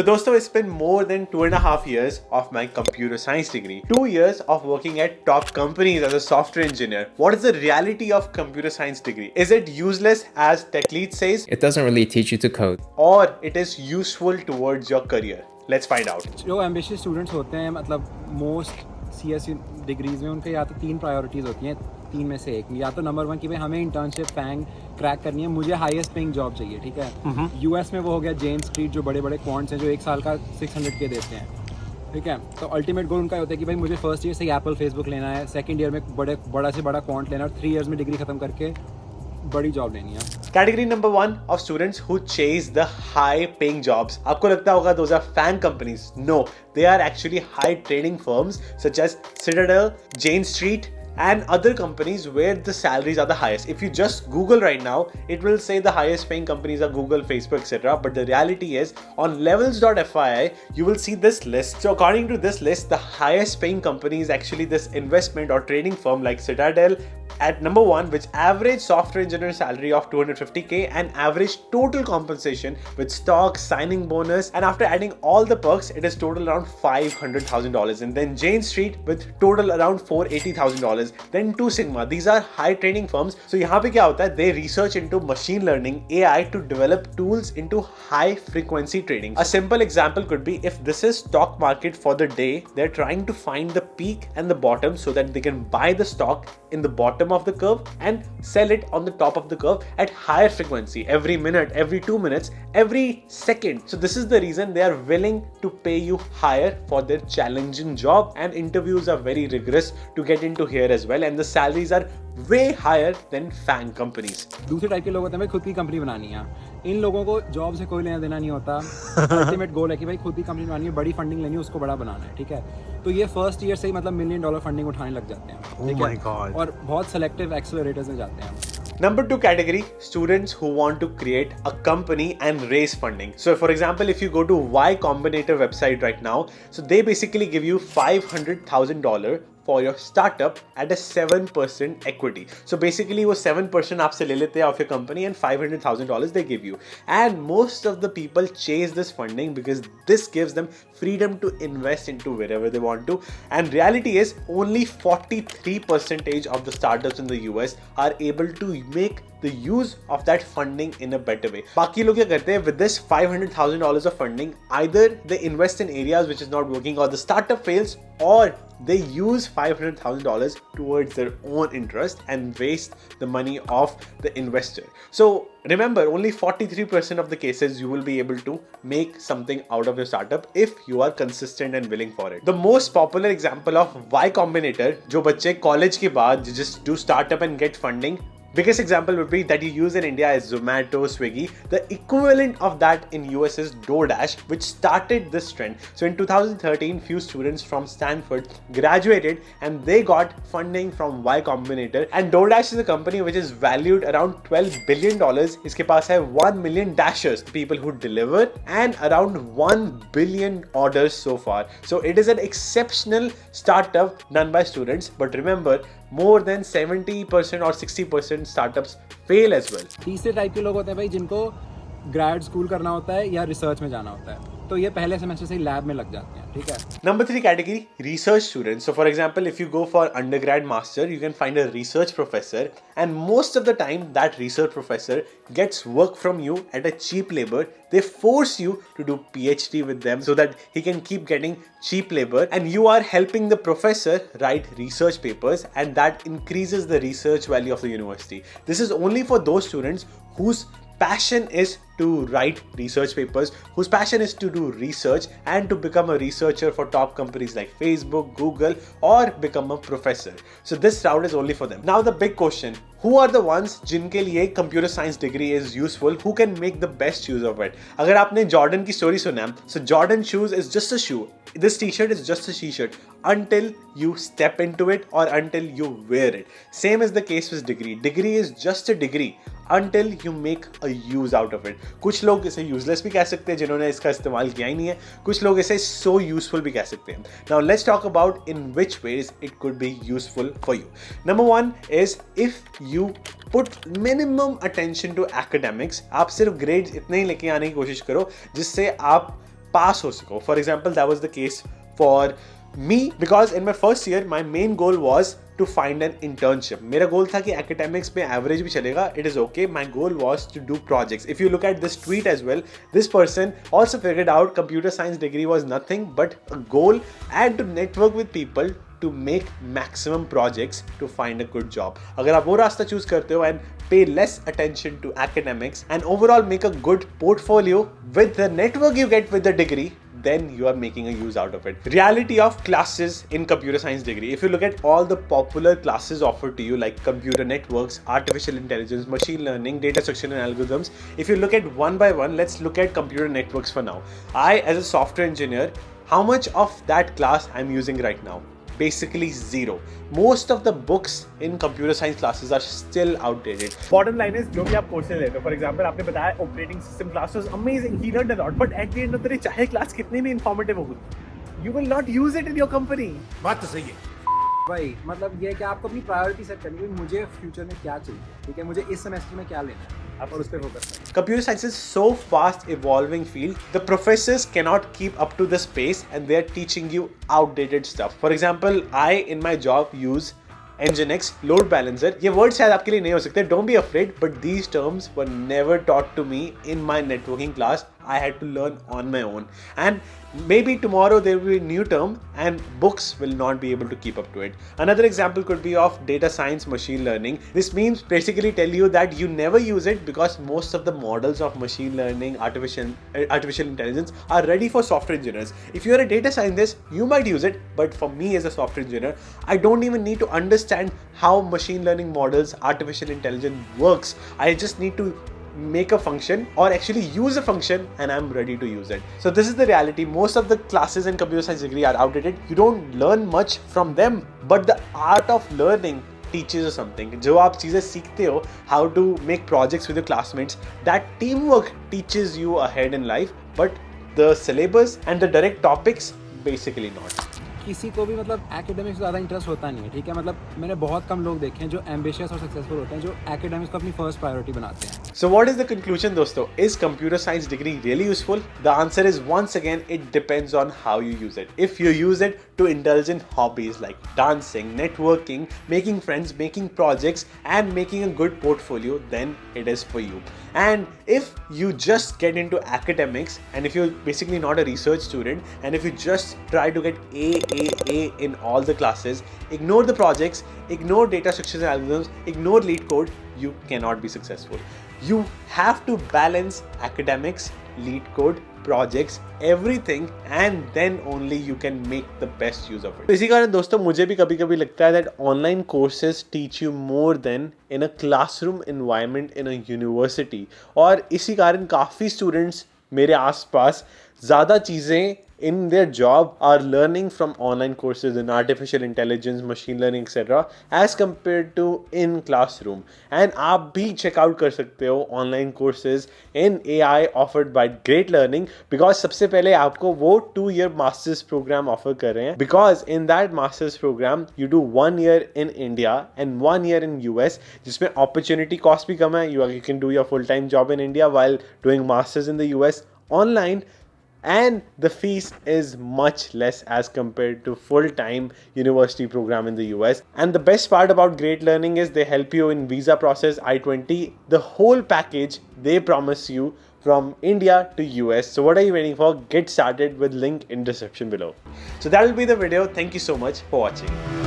So दोस्तों, it's been more than 2.5 years of my computer science degree. 2 years of working at top companies as a software engineer. What is the reality of computer science degree? Is it useless as tech lead says? It doesn't really teach you to code. Or it is useful towards your career? Let's find out. जो ambitious students होते हैं मतलब most CSC degrees में उनके या तो 3 priorities होती हैं, 3 में से एक, या तो नंबर 1 कि भाई हमें इंटर्नशिप फैंग क्रैक करनी है, मुझे हाईएस्ट पेइंग जॉब चाहिए, ठीक है। यूएस में वो हो गया जेन स्ट्रीट, जो बड़े बड़े क्वांट्स हैं जो 1 साल का 600K देते हैं, ठीक है। तो अल्टीमेट गोल उनका होता है कि भाई मुझे फर्स्ट ईयर से ही एप्पल फेसबुक लेना है, सेकंड ईयर में बड़ा से बड़ा क्वांट लेना है और 3 ईयर्स में डिग्री खत्म करके बड़ी जॉब लेनी है। Category number 1 of students who chase the high paying jobs. आपको लगता होगा those are FAANG companies. No, they are actually high training firms such as Citadel, Jane Street, and other companies where the salaries are the highest. If you just Google right now, it will say the highest paying companies are Google, Facebook, etc. But the reality is on levels.fyi, you will see this list. So according to this list, the highest paying company is actually this investment or trading firm like Citadel at number 1, which average software engineer salary of 250K and average total compensation with stocks, signing bonus, and after adding all the perks, it is total around $500,000. And then Jane Street with total around $480,000. Then 2 Sigma. These are high training firms. So यहाँ पे क्या होता है? They research into machine learning, AI to develop tools into high frequency trading. A simple example could be if this is stock market for the day, they're trying to find the peak and the bottom so that they can buy the stock in the bottom of the curve and sell it on the top of the curve at higher frequency every minute, every 2 minutes, every second. So this is the reason they are willing to pay you higher for their challenging job, and interviews are very rigorous to get into here as well, and the salaries are way higher than FAANG companies. दूसरे type के लोग होते हैं भाई खुद की company बनानी है, इन लोगों को जॉब से कोई लेना देना नहीं होता। अल्टीमेट गोल है कि भाई खुद की कंपनी बनानी है, बड़ी फंडिंग लेनी है, उसको बड़ा बनाना है, ठीक है। तो ये फर्स्ट ईयर से ही मतलब $1 million फंडिंग उठाने लग जाते हैं, ठीक है, और बहुत सेलेक्टिव एक्सेलरेटर्स में जाते हैं। Number 2 category, students who want to create a company and raise funding. So for example, if you go to Y Combinator website right now, so they basically give you $500,000 for your startup at a 7% equity. So basically वो 7% आपसे ले लेते हैं of your company and $500,000 they give you. And most of the people chase this funding because this gives them freedom to invest into wherever they want to. And reality is only 43% of the startups in the US are able to make the use of that funding in a better way. बाकी लोग क्या करते हैं with this $500,000 of funding, either they invest in areas which is not working or the startup fails, or they use $500,000 towards their own interest and waste the money of the investor. So remember, only 43% of the cases you will be able to make something out of your startup if you are consistent and willing for it. The most popular example of Y Combinator, जो बच्चे college के बाद just do startup and get funding, biggest example would be that you use in India is Zomato, Swiggy. The equivalent of that in US is DoorDash, which started this trend. So in 2013, few students from Stanford graduated and they got funding from Y Combinator. And DoorDash is a company which is valued around $12 billion. इसके पास है 1 million dashers, people who deliver, and around 1 billion orders so far. So it is an exceptional startup done by students. But remember, more than 70% or 60% startups fail as well. तीसरे type के लोग होते हैं भाई जिनको grade school करना होता है या रिसर्च में जाना होता है, तो ये पहले सेमेस्टर से ही लैब में लग जाते हैं, ठीक है। Number 3 category, research students. So for example, if you go for undergrad master, you can find a research professor, and most of the time that research professor gets work from you at a cheap labor. They force you to do PhD with them so that he can keep getting cheap labor, and you are helping the professor write research papers, and that increases the research value of the university. This is only for those students whose passion is to write research papers, whose passion is to do research and to become a researcher for top companies like Facebook, Google, or become a professor. So this route is only for them. Now the big question, who are the ones जिनके लिए computer science degree is useful, who can make the best use of it? अगर आपने Jordan की story सुना, so Jordan shoes is just a shoe. This t-shirt is just a t-shirt until you step into it or until you wear it. Same is the case with degree. Degree is just a degree until you make a use out of it. कुछ लोग इसे useless भी कह सकते हैं जिन्होंने इसका इस्तेमाल किया ही नहीं है, कुछ लोग इसे so useful भी कह सकते हैं. Now let's talk about in which ways it could be useful for you. Number 1 is if you put minimum attention to academics. आप सिर्फ grades इतने ही लेके आने की कोशिश करो जिससे आप पास हो सको. For example, that was the case for me because in my first year my main goal was to find an internship. मेरा गोल था कि academics में average भी चलेगा, it is okay. My goal was to do projects. If you look at this tweet as well, this person also figured out computer science degree was nothing but a goal and to network with people to make maximum projects to find a good job. अगर आप वो रास्ता choose करते हो and pay less attention to academics and overall make a good portfolio with the network you get with the degree, then you are making a use out of it. Reality of classes in computer science degree. If you look at all the popular classes offered to you like computer networks, artificial intelligence, machine learning, data structure and algorithms, if you look at one by one, let's look at computer networks for now. I as a software engineer, how much of that class I'm using right now? Basically zero. Most of the books in computer science classes are still outdated. Bottom line is जो भी आप courses लेते हो, for example आपने बताया operating system class was amazing, he learned a lot, but at the end of the day चाहे class कितनी भी informative हो, you will not use it in your company. बात तो सही है. भाई मतलब ये है कि आपको अपनी प्रायोरिटी सेट करनी है, मुझे फ्यूचर में क्या चाहिए, ठीक है, मुझे इस सेमेस्टर में क्या लेना है, आप और उस पर फोकस करें. Computer science is so fast evolving field. The professors cannot keep up to the pace and they are teaching you outdated stuff. For example, I in my job use Nginx load balancer. ये word शायद आपके लिए नहीं हो सकते. Don't be afraid, but these terms were never taught to me in my networking class. I had to learn on my own. And maybe tomorrow there will be a new term and books will not be able to keep up to it. Another example could be of data science, machine learning. This means basically tell you that you never use it because most of the models of machine learning, artificial intelligence are ready for software engineers. If you're a data scientist, you might use it, but for me as a software engineer, I don't even need to understand how machine learning models, artificial intelligence works. I just need to make a function or actually use a function and I'm ready to use it. So this is the reality. Most of the classes in computer science degree are outdated. You don't learn much from them, but the art of learning teaches you something. जो आप चीजें सीखते हो, how to make projects with your classmates, that teamwork teaches you ahead in life, but the syllabus and the direct topics basically not. किसी को भी मतलब academics ज़्यादा इंटरेस्ट होता नहीं है, ठीक है, मतलब मैंने बहुत कम लोग देखे हैं जो एम्बिशियस और सक्सेसफुल होते हैं, जो एकेडमिक्स को अपनी फर्स्ट प्रायोरिटी बनाते हैं. So what is the conclusion, दोस्तों? Is computer science degree really useful? The answer is once again, it depends on how you use it. If you use it to indulge in hobbies like dancing, networking, making friends, making projects, and making a good portfolio, then it is for you. And if you just get into academics, and if you're basically not a research student, and if you just try to get A in all the classes, ignore the projects, ignore data structures and algorithms, ignore lead code, you cannot be successful. You have to balance academics, lead code, projects, everything, and then only you can make the best use of it. इसी कारण दोस्तों मुझे भी कभी कभी लगता है that online courses teach you more than in a classroom environment in a university. और इसी कारण काफ़ी students मेरे आसपास ज़्यादा चीज़ें in their job are learning from online courses in artificial intelligence, machine learning, etc. as compared to in classroom. And आप भी check out कर सकते हो online courses in AI offered by Great Learning because सबसे पहले आपको वो 2-year masters program offer कर रहे हैं because in that masters program you do 1 year in India and 1 year in US जिसमें opportunity cost भी कम है. You can do your full-time job in India while doing masters in the US online. And the fees is much less as compared to full-time university program in the US. And the best part about Great Learning is they help you in visa process, I-20, the whole package they promise you from India to US. So what are you waiting for? Get started with link in description below. So that will be the video. Thank you so much for watching.